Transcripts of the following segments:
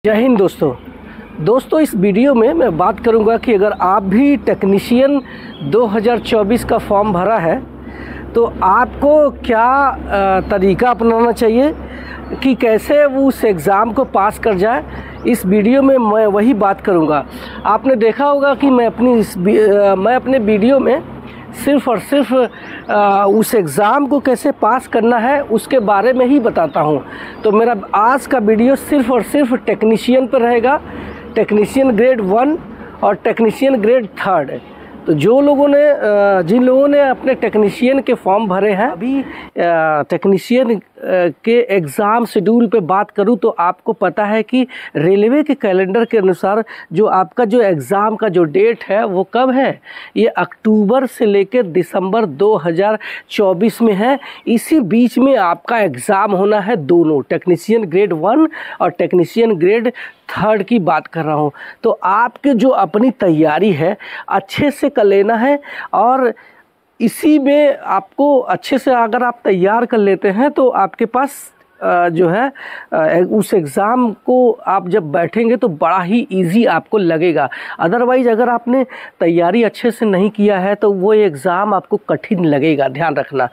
जय हिंद दोस्तों इस वीडियो में मैं बात करूंगा कि अगर आप भी टेक्नीशियन 2024 का फॉर्म भरा है तो आपको क्या तरीका अपनाना चाहिए कि कैसे वो उस एग्ज़ाम को पास कर जाए। इस वीडियो में मैं वही बात करूंगा। आपने देखा होगा कि मैं अपने वीडियो में सिर्फ़ और सिर्फ उस एग्ज़ाम को कैसे पास करना है उसके बारे में ही बताता हूँ। तो मेरा आज का वीडियो सिर्फ़ और सिर्फ टेक्नीशियन पर रहेगा, टेक्नीशियन ग्रेड 1 और टेक्नीशियन ग्रेड 3। तो जिन लोगों ने अपने टेक्नीशियन के फॉर्म भरे हैं, अभी टेक्नीशियन के एग्ज़ाम शेड्यूल पे बात करूं तो आपको पता है कि रेलवे के कैलेंडर के अनुसार जो आपका जो एग्ज़ाम का जो डेट है वो कब है, ये अक्टूबर से लेकर दिसंबर 2024 में है। इसी बीच में आपका एग्ज़ाम होना है, दोनों टेक्नीशियन ग्रेड 1 और टेक्नीशियन ग्रेड 3 की बात कर रहा हूँ। तो आपके जो अपनी तैयारी है अच्छे से कर लेना है, और इसी में आपको अच्छे से अगर आप तैयार कर लेते हैं तो आपके पास जो है उस एग्ज़ाम को आप जब बैठेंगे तो बड़ा ही इजी आपको लगेगा। अदरवाइज़ अगर आपने तैयारी अच्छे से नहीं किया है तो वो एग्ज़ाम आपको कठिन लगेगा, ध्यान रखना।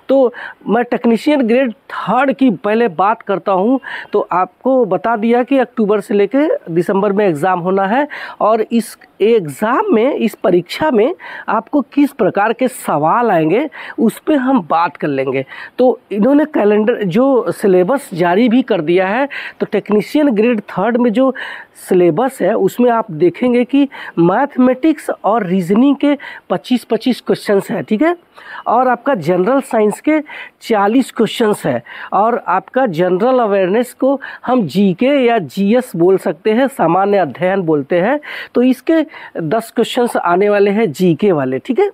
तो मैं टेक्नीशियन ग्रेड 3 की पहले बात करता हूँ। तो आपको बता दिया कि अक्टूबर से लेकर दिसंबर में एग्ज़ाम होना है, और इस एग्ज़ाम में, इस परीक्षा में आपको किस प्रकार के सवाल आएंगे उस पर हम बात कर लेंगे। तो इन्होंने कैलेंडर जो सिलेबस जारी भी कर दिया है। तो टेक्नीशियन ग्रेड 3 में जो सिलेबस है उसमें आप देखेंगे कि मैथमेटिक्स और रीजनिंग के 25-25 क्वेश्चंस है, ठीक है, और आपका जनरल साइंस के 40 क्वेश्चंस है, और आपका जनरल अवेयरनेस को हम जीके या जीएस बोल सकते हैं, सामान्य अध्ययन बोलते हैं। तो इसके 10 क्वेश्चंस आने वाले हैं जीके वाले, ठीक है।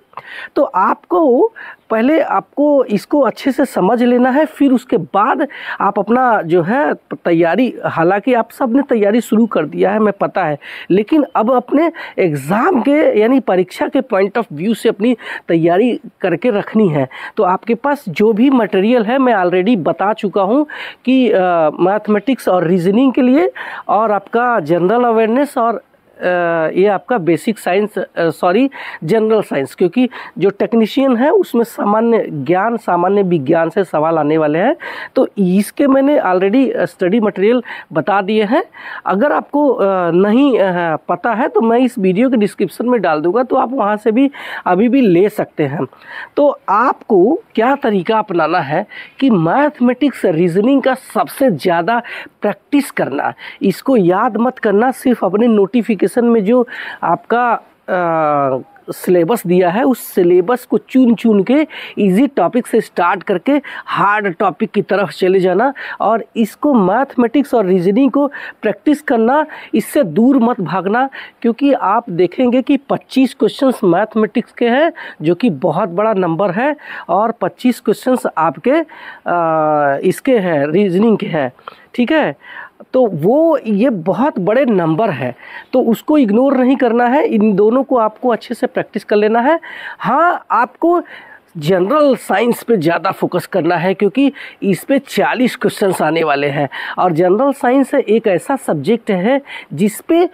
तो आपको पहले इसको अच्छे से समझ लेना है, फिर उसके बाद आप अपना जो है तैयारी, हालांकि आप सब ने तैयारी शुरू कर दिया है, मैं पता है, लेकिन अब अपने एग्ज़ाम के यानी परीक्षा के पॉइंट ऑफ व्यू से अपनी तैयारी करके रखनी है। तो आपके पास जो भी मटेरियल है मैं ऑलरेडी बता चुका हूँ कि मैथमेटिक्स और रीजनिंग के लिए, और आपका जनरल अवेयरनेस, और ये आपका बेसिक साइंस, जनरल साइंस, क्योंकि जो टेक्नीशियन है उसमें सामान्य विज्ञान से सवाल आने वाले हैं। तो इसके मैंने ऑलरेडी स्टडी मटेरियल बता दिए हैं। अगर आपको नहीं पता है तो मैं इस वीडियो के डिस्क्रिप्शन में डाल दूंगा, तो आप वहां से भी अभी भी ले सकते हैं। तो आपको क्या तरीका अपनाना है कि मैथमेटिक्स रीजनिंग का सबसे ज़्यादा प्रैक्टिस करना, इसको याद मत करना, सिर्फ अपने नोटिफिकेशन में जो आपका सिलेबस दिया है उस सिलेबस को चुन के इजी टॉपिक से स्टार्ट करके हार्ड टॉपिक की तरफ चले जाना, और इसको मैथमेटिक्स और रीजनिंग को प्रैक्टिस करना, इससे दूर मत भागना। क्योंकि आप देखेंगे कि 25 क्वेश्चंस मैथमेटिक्स के हैं जो कि बहुत बड़ा नंबर है, और 25 क्वेश्चंस आपके इसके हैं, रीजनिंग के हैं, ठीक है। तो ये बहुत बड़े नंबर है, तो उसको इग्नोर नहीं करना है। इन दोनों को आपको अच्छे से प्रैक्टिस कर लेना है। हाँ, आपको जनरल साइंस पे ज़्यादा फोकस करना है, क्योंकि इस पे 40 क्वेश्चंस आने वाले हैं, और जनरल साइंस एक ऐसा सब्जेक्ट है जिस पे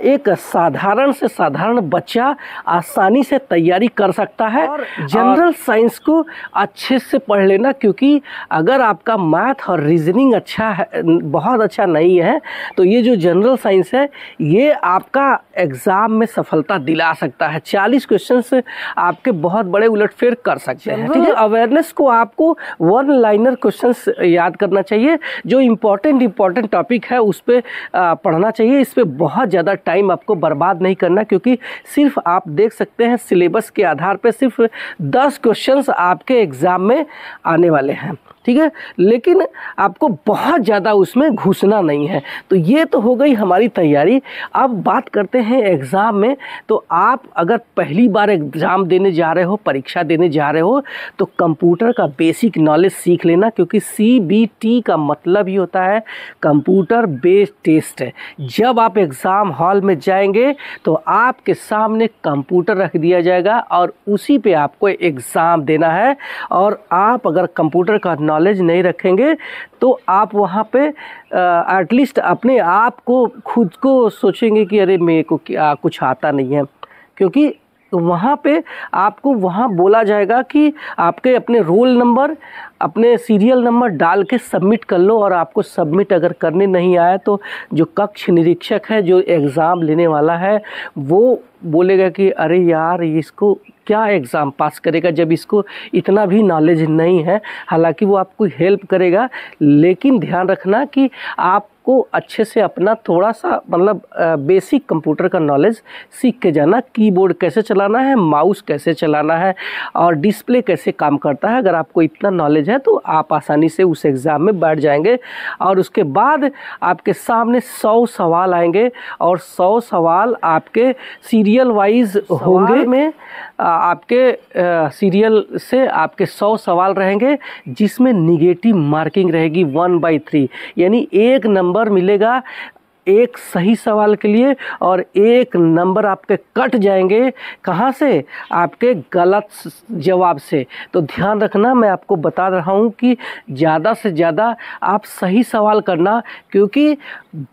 एक साधारण से साधारण बच्चा आसानी से तैयारी कर सकता है। और जनरल साइंस को अच्छे से पढ़ लेना, क्योंकि अगर आपका मैथ और रीजनिंग अच्छा है, बहुत अच्छा नहीं है, तो ये जो जनरल साइंस है ये आपका एग्ज़ाम में सफलता दिला सकता है। 40 क्वेश्चन से आपके बहुत बड़े उलटफेर कर सकते हैं, ठीक है। अवेयरनेस को आपको 1 लाइनर क्वेश्चंस याद करना चाहिए, जो इम्पोर्टेंट टॉपिक है उस पर पढ़ना चाहिए। इस पर बहुत ज़्यादा टाइम आपको बर्बाद नहीं करना, क्योंकि सिर्फ आप देख सकते हैं सिलेबस के आधार पर सिर्फ 10 क्वेश्चंस आपके एग्ज़ाम में आने वाले हैं, ठीक है, लेकिन आपको बहुत ज़्यादा उसमें घुसना नहीं है। तो ये तो हो गई हमारी तैयारी। अब बात करते हैं एग्ज़ाम में। तो आप अगर पहली बार एग्ज़ाम देने जा रहे हो, परीक्षा देने जा रहे हो, तो कंप्यूटर का बेसिक नॉलेज सीख लेना, क्योंकि CBT का मतलब ही होता है कंप्यूटर बेस्ड टेस्ट है। जब आप एग्ज़ाम हॉल में जाएंगे तो आपके सामने कंप्यूटर रख दिया जाएगा और उसी पे आपको एग्ज़ाम देना है। और आप अगर कंप्यूटर का नॉलेज नहीं रखेंगे तो आप वहाँ पे एटलीस्ट अपने आप को खुद को सोचेंगे कि अरे मेरे को क्या कुछ आता नहीं है, क्योंकि वहाँ पे आपको वहाँ बोला जाएगा कि आपके अपने रोल नंबर, अपने सीरियल नंबर डाल के सबमिट कर लो, और आपको सबमिट अगर करने नहीं आया तो जो कक्ष निरीक्षक है, जो एग्ज़ाम लेने वाला है, वो बोलेगा कि अरे यार इसको क्या एग्ज़ाम पास करेगा जब इसको इतना भी नॉलेज नहीं है। हालांकि वो आपको हेल्प करेगा, लेकिन ध्यान रखना कि आपको अच्छे से अपना थोड़ा सा मतलब बेसिक कंप्यूटर का नॉलेज सीख के जाना, कीबोर्ड कैसे चलाना है, माउस कैसे चलाना है और डिस्प्ले कैसे काम करता है। अगर आपको इतना नॉलेज है तो आप आसानी से उस एग्ज़ाम में बैठ जाएंगे। और उसके बाद आपके सामने 100 सवाल आएंगे और 100 सवाल आपके सीरियल वाइज होंगे। में आपके सीरियल से आपके 100 सवाल रहेंगे जिसमें निगेटिव मार्किंग रहेगी 1/3, यानी 1 नंबर मिलेगा एक सही सवाल के लिए और 1 नंबर आपके कट जाएंगे। कहाँ से? आपके गलत जवाब से। तो ध्यान रखना, मैं आपको बता रहा हूँ कि ज़्यादा से ज़्यादा आप सही सवाल करना, क्योंकि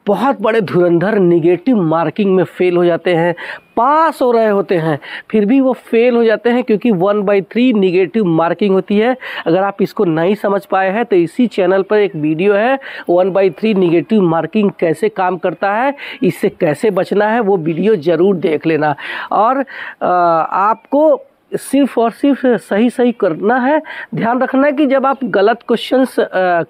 बहुत बड़े धुरंधर निगेटिव मार्किंग में फेल हो जाते हैं, पास हो रहे होते हैं फिर भी वो फेल हो जाते हैं, क्योंकि 1/3 निगेटिव मार्किंग होती है। अगर आप इसको नहीं समझ पाए हैं तो इसी चैनल पर एक वीडियो है 1/3 निगेटिव मार्किंग कैसे काम करता है, इससे कैसे बचना है, वो वीडियो ज़रूर देख लेना। और आपको सिर्फ और सिर्फ सही करना है। ध्यान रखना है कि जब आप गलत क्वेश्चंस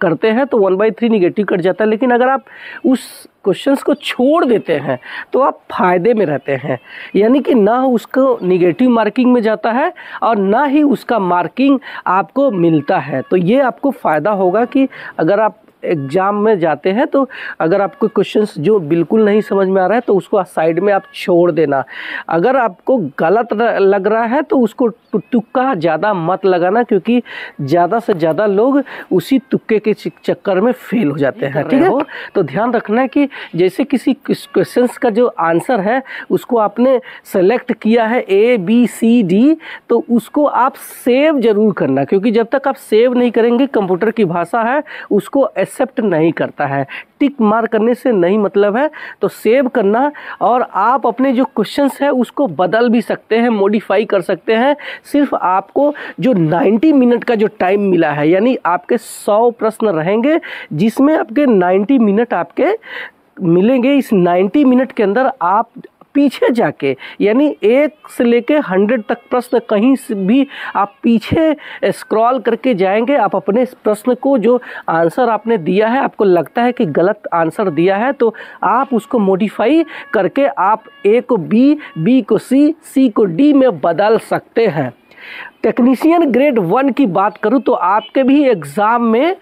करते हैं तो 1/3 निगेटिव कट जाता है, लेकिन अगर आप उस क्वेश्चंस को छोड़ देते हैं तो आप फायदे में रहते हैं, यानी कि ना उसको निगेटिव मार्किंग में जाता है और ना ही उसका मार्किंग आपको मिलता है। तो ये आपको फ़ायदा होगा कि अगर आप एग्ज़ाम में जाते हैं तो अगर आपको क्वेश्चंस जो बिल्कुल नहीं समझ में आ रहा है तो उसको साइड में आप छोड़ देना। अगर आपको गलत लग रहा है तो उसको तुक्का ज़्यादा मत लगाना, क्योंकि ज़्यादा से ज़्यादा लोग उसी तुक्के के चक्कर में फेल हो जाते हैं। ठीक है, तो ध्यान रखना है कि जैसे किसी क्वेश्चंस का जो आंसर है उसको आपने सेलेक्ट किया है ABCD, तो उसको आप सेव ज़रूर करना, क्योंकि जब तक आप सेव नहीं करेंगे, कंप्यूटर की भाषा है, उसको एक्सेप्ट नहीं करता है। टिक मार करने से नहीं मतलब है, तो सेव करना। और आप अपने जो क्वेश्चंस है उसको बदल भी सकते हैं, मॉडिफाई कर सकते हैं। सिर्फ आपको जो 90 मिनट का जो टाइम मिला है, यानी आपके 100 प्रश्न रहेंगे जिसमें आपके 90 मिनट आपके मिलेंगे। इस 90 मिनट के अंदर आप पीछे जाके, यानी 1 से लेके 100 तक प्रश्न कहीं से भी आप पीछे स्क्रॉल करके जाएंगे। आप अपने प्रश्न को जो आंसर आपने दिया है, आपको लगता है कि गलत आंसर दिया है, तो आप उसको मॉडिफाई करके आप A को B, B को C, C को D में बदल सकते हैं। टेक्नीशियन ग्रेड 1 की बात करूं तो आपके भी एग्ज़ाम में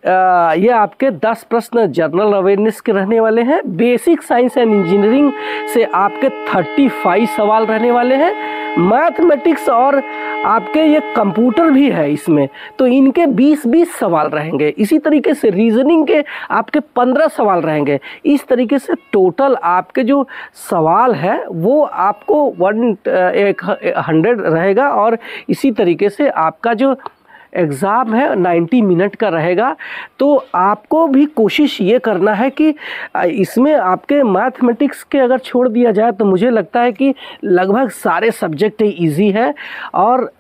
ये आपके 10 प्रश्न जनरल अवेयरनेस के रहने वाले हैं। बेसिक साइंस एंड इंजीनियरिंग से आपके 35 सवाल रहने वाले हैं। मैथमेटिक्स और आपके ये कंप्यूटर भी है इसमें, तो इनके 20-20 सवाल रहेंगे। इसी तरीके से रीजनिंग के आपके 15 सवाल रहेंगे। इस तरीके से टोटल आपके जो सवाल है वो आपको 100 रहेगा। और इसी तरीके से आपका जो एग्ज़ाम है 90 मिनट का रहेगा। तो आपको भी कोशिश ये करना है कि इसमें आपके मैथमेटिक्स के अगर छोड़ दिया जाए तो मुझे लगता है कि लगभग सारे सब्जेक्ट इजी है। और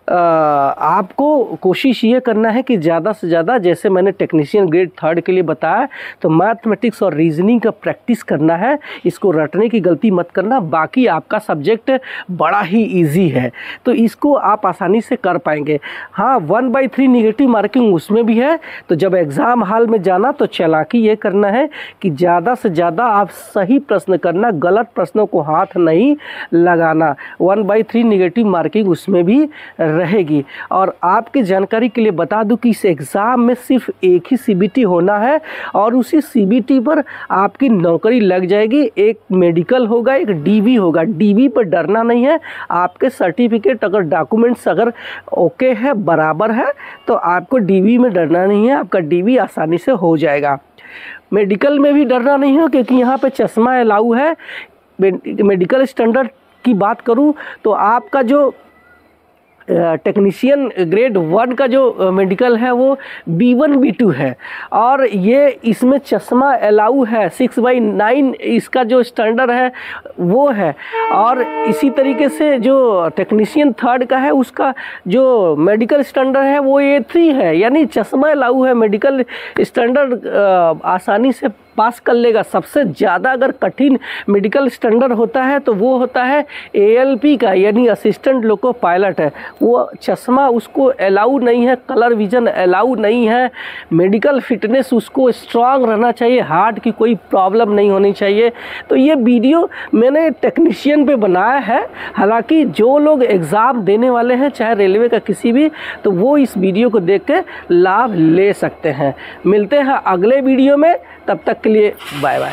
आपको कोशिश ये करना है कि ज़्यादा से ज़्यादा, जैसे मैंने टेक्नीशियन ग्रेड 3 के लिए बताया, तो मैथमेटिक्स और रीजनिंग का प्रैक्टिस करना है। इसको रटने की गलती मत करना। बाकी आपका सब्जेक्ट बड़ा ही इजी है, तो इसको आप आसानी से कर पाएंगे। हाँ, 1/3 निगेटिव मार्किंग उसमें भी है। तो जब एग्ज़ाम हॉल में जाना तो चालाकी ये करना है कि ज़्यादा से ज़्यादा आप सही प्रश्न करना, गलत प्रश्नों को हाथ नहीं लगाना। 1/3 निगेटिव मार्किंग उसमें भी रहेगी। और आपकी जानकारी के लिए बता दूं कि इस एग्ज़ाम में सिर्फ एक ही CBT होना है और उसी CBT पर आपकी नौकरी लग जाएगी। एक मेडिकल होगा, एक DV होगा। DV पर डरना नहीं है। आपके सर्टिफिकेट अगर डॉक्यूमेंट्स अगर ओके है, बराबर है, तो आपको DV में डरना नहीं है। आपका DV आसानी से हो जाएगा। मेडिकल में भी डरना नहीं है, क्योंकि यहाँ पे चश्मा अलाउ है। मेडिकल स्टैंडर्ड की बात करूँ तो आपका जो टेक्नीशियन ग्रेड 1 का जो मेडिकल है वो B1 B2 है, और ये इसमें चश्मा अलाउ है, 6/9 इसका जो स्टैंडर्ड है वो है। और इसी तरीके से जो टेक्नीशियन 3rd का है उसका जो मेडिकल स्टैंडर्ड है वो A3 है, यानी चश्मा अलाउ है, मेडिकल स्टैंडर्ड आसानी से पास कर लेगा। सबसे ज़्यादा अगर कठिन मेडिकल स्टैंडर्ड होता है तो वो होता है ALP का, यानी असिस्टेंट लोको पायलट है, वो चश्मा उसको अलाउ नहीं है, कलर विजन अलाउ नहीं है, मेडिकल फिटनेस उसको स्ट्रांग रहना चाहिए, हार्ट की कोई प्रॉब्लम नहीं होनी चाहिए। तो ये वीडियो मैंने टेक्नीशियन पे बनाया है, हालांकि जो लोग एग्ज़ाम देने वाले हैं चाहे रेलवे का किसी भी, तो वो इस वीडियो को देख के लाभ ले सकते हैं। मिलते हैं अगले वीडियो में, तब तक के लिए बाय बाय।